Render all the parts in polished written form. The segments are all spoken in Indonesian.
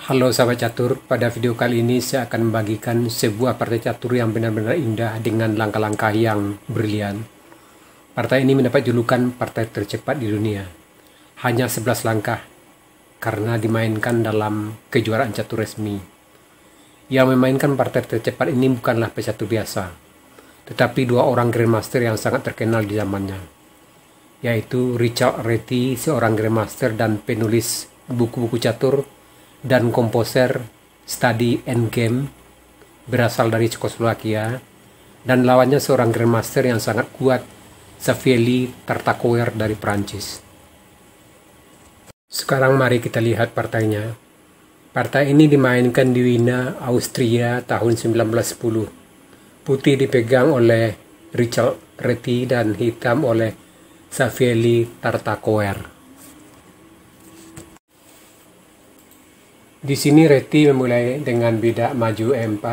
Halo sahabat catur, pada video kali ini saya akan membagikan sebuah partai catur yang benar-benar indah dengan langkah-langkah yang brilian. Partai ini mendapat julukan partai tercepat di dunia. Hanya 11 langkah karena dimainkan dalam kejuaraan catur resmi. Yang memainkan partai tercepat ini bukanlah pecatur biasa, tetapi dua orang grandmaster yang sangat terkenal di zamannya, yaitu Richard Reti, seorang grandmaster dan penulis buku-buku catur dan komposer Study and Game berasal dari Cekoslowakia, dan lawannya seorang grandmaster yang sangat kuat, Xavier Tartakower dari Prancis. Sekarang mari kita lihat partainya. Partai ini dimainkan di Wina, Austria tahun 1910. Putih dipegang oleh Richard Reti dan hitam oleh Xavier Tartakower. Di sini Reti memulai dengan bidak maju E4,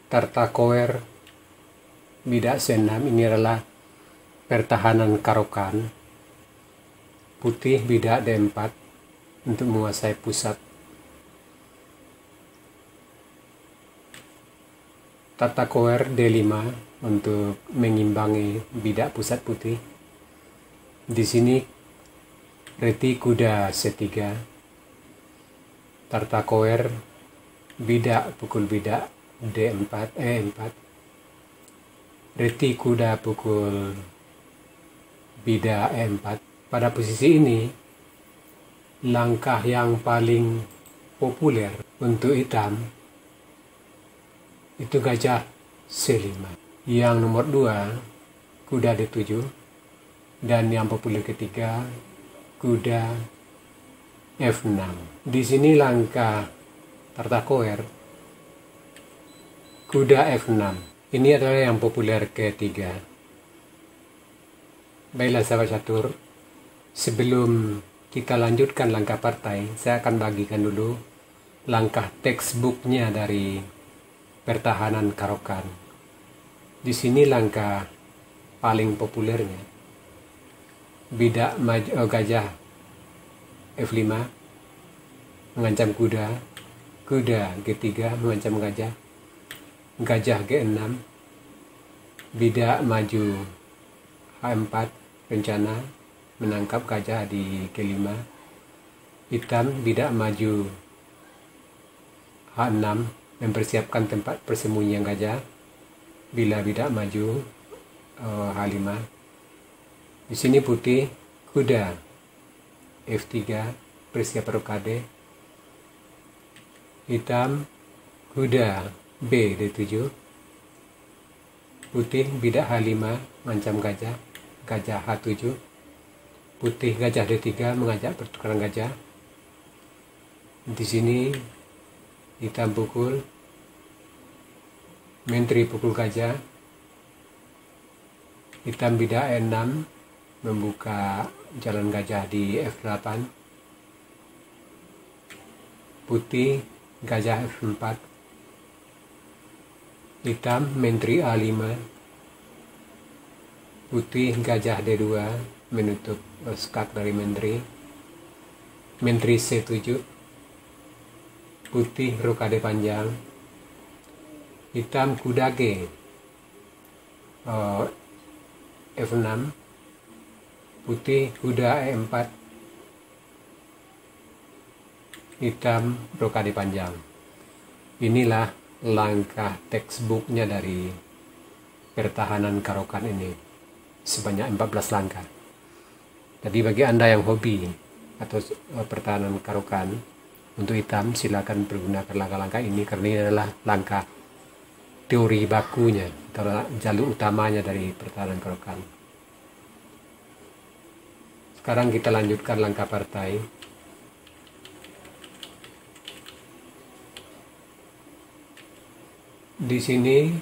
Tartakower bidak C6. Ini adalah pertahanan Karokan. Putih bidak D4 untuk menguasai pusat. Tartakower D5 untuk mengimbangi bidak pusat putih. Di sini Reti kuda C3. Tartakower bidak pukul bidak D4 E4. Reti kuda pukul bidak E4. Pada posisi ini langkah yang paling populer untuk hitam itu gajah C5. Yang nomor 2 kuda D7, dan yang populer ketiga kuda F6. Di sini langkah Tartakower kuda F6. Ini adalah yang populer ketiga. Baiklah sahabat catur, sebelum kita lanjutkan langkah partai, saya akan bagikan dulu langkah textbooknya dari pertahanan Karokan. Di sini langkah paling populernya bidak gajah F5 mengancam kuda, kuda G3 mengancam gajah, gajah G6, bidak maju H4 rencana menangkap gajah di G5, hitam bidak maju H6 mempersiapkan tempat persembunyian gajah bila bidak maju H5. Di sini putih kuda F3 persiapan rokade, hitam kuda B D7, putih bidak H5 mengancam gajah, gajah H7, putih gajah D3 mengajak pertukaran gajah. Di sini hitam pukul, menteri pukul gajah, hitam bidak E6 membuka jalan gajah di F8, putih gajah F4, hitam menteri A5, putih gajah D2 menutup skak dari menteri, menteri C7, putih rokade panjang, hitam kuda G F6, putih kuda E4, hitam rokade panjang. Inilah langkah textbooknya dari pertahanan Karokan ini, sebanyak 14 langkah. Jadi bagi Anda yang hobi atau pertahanan Karokan untuk hitam, silakan pergunakan langkah-langkah ini, karena ini adalah langkah teori bakunya atau jalur utamanya dari pertahanan Karokan. Sekarang kita lanjutkan langkah partai. Di sini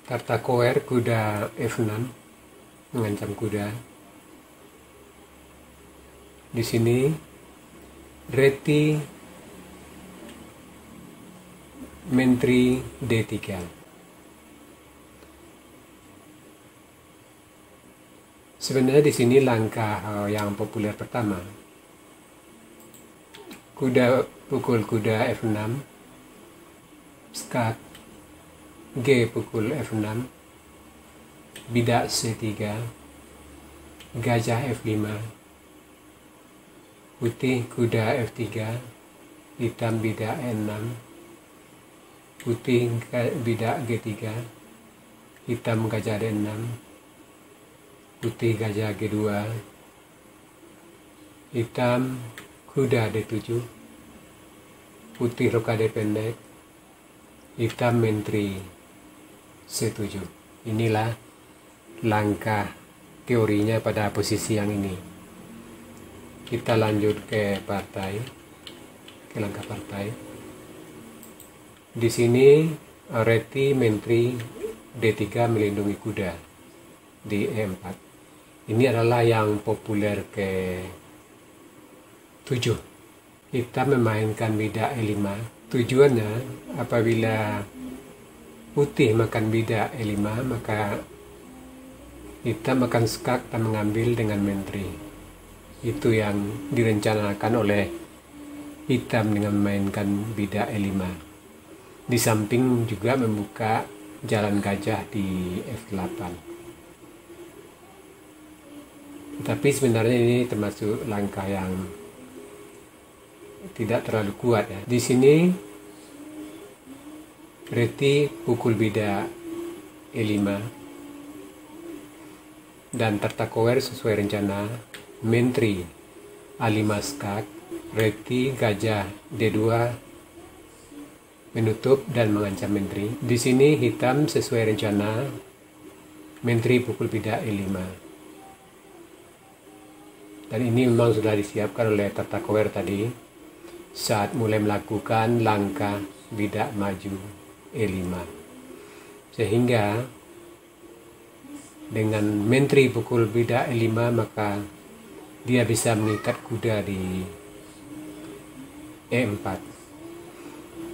Tartakower kuda F6 mengancam kuda. Di sini Reti menteri D3. Sebenarnya di sini langkah yang populer pertama kuda pukul kuda F6, skak G pukul F6, bidak C3, gajah F5, putih kuda F3, hitam bidak E6, putih bidak G3, hitam gajah D6, putih gajah G2, hitam kuda D7, putih rokade pendek, hitam menteri C7. Inilah langkah teorinya pada posisi yang ini. Kita lanjut ke langkah partai. Di sini reti menteri D3 melindungi kuda di E4. Ini adalah yang populer ke 7. Kita memainkan bidak E5. Tujuannya apabila putih makan bidak E5, maka hitam akan skak dan mengambil dengan menteri. Itu yang direncanakan oleh hitam dengan memainkan bidak E5. Di samping juga membuka jalan gajah di F8. Tapi sebenarnya ini termasuk langkah yang tidak terlalu kuat ya. Di sini reti pukul bidak E5 dan tertakower sesuai rencana menteri A5 skak, reti gajah D2 menutup dan mengancam menteri. Di sini hitam sesuai rencana menteri pukul bidak E5. Dan ini memang sudah disiapkan oleh tertakower tadi saat mulai melakukan langkah bidak maju E5. Sehingga dengan menteri pukul bidak E5 maka dia bisa mengikat kuda di E4.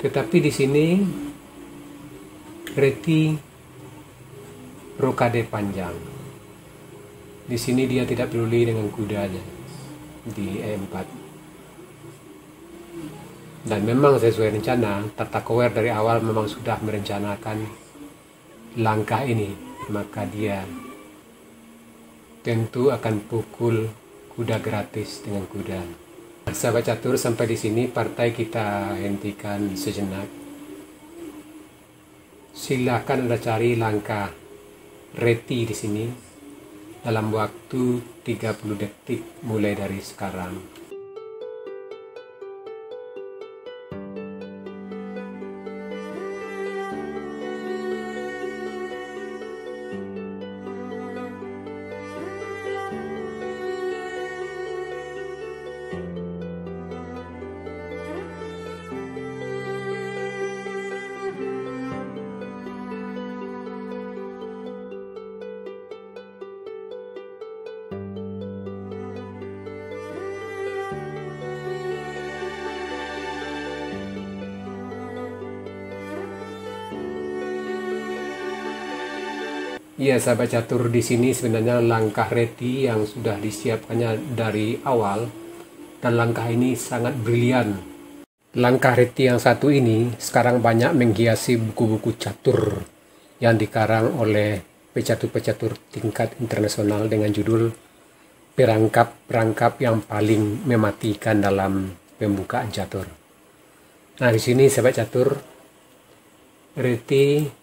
Tetapi di sini reti rokade panjang. Di sini dia tidak peduli dengan kudanya di E4. Dan memang sesuai rencana, tertakower dari awal memang sudah merencanakan langkah ini. Maka dia tentu akan pukul kuda gratis dengan kuda. Sahabat catur, sampai di sini partai kita hentikan sejenak. Silakan Anda cari langkah reti di sini dalam waktu 30 detik mulai dari sekarang. Ya sahabat catur, di sini sebenarnya langkah reti yang sudah disiapkannya dari awal, dan langkah ini sangat brilian. Langkah reti yang satu ini sekarang banyak menghiasi buku-buku catur yang dikarang oleh pecatur-pecatur tingkat internasional dengan judul perangkap yang paling mematikan dalam pembukaan catur. Nah, di sini sahabat catur, reti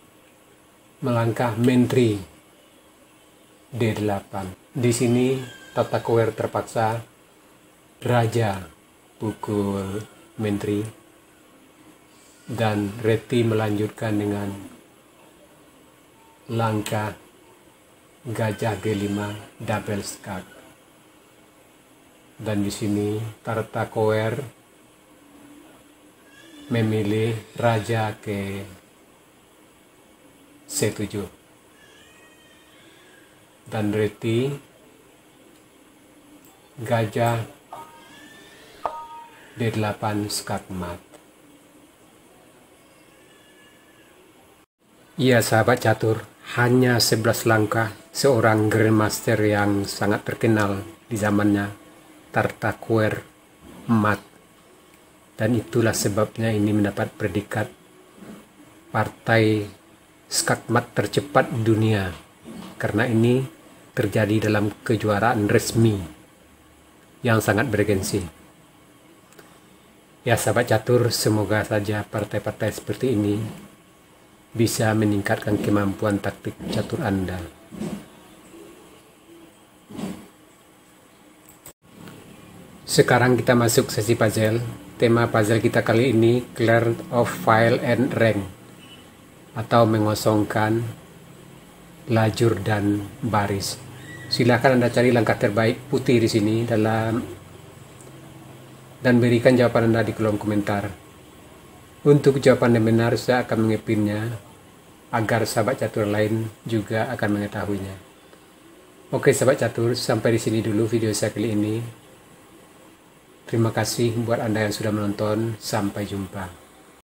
melangkah menteri D8. Di sini tertakower terpaksa raja pukul menteri dan reti melanjutkan dengan langkah gajah G5 double skak. Dan di sini tertakower memilih raja ke C7 dan reti gajah D8 skak mat. Ya sahabat catur, hanya 11 langkah seorang grandmaster yang sangat terkenal di zamannya, tertakower mat Dan itulah sebabnya ini mendapat predikat partai skakmat tercepat di dunia, karena ini terjadi dalam kejuaraan resmi yang sangat bergensi. Ya sahabat catur, semoga saja partai-partai seperti ini bisa meningkatkan kemampuan taktik catur Anda. Sekarang kita masuk sesi puzzle. Tema puzzle kita kali ini clear of file and rank, atau mengosongkan lajur dan baris. Silakan Anda cari langkah terbaik putih di sini dan berikan jawaban Anda di kolom komentar. Untuk jawaban yang benar, saya akan mengepinnya agar sahabat catur lain juga akan mengetahuinya. Oke sahabat catur, sampai di sini dulu video saya kali ini. Terima kasih buat Anda yang sudah menonton. Sampai jumpa.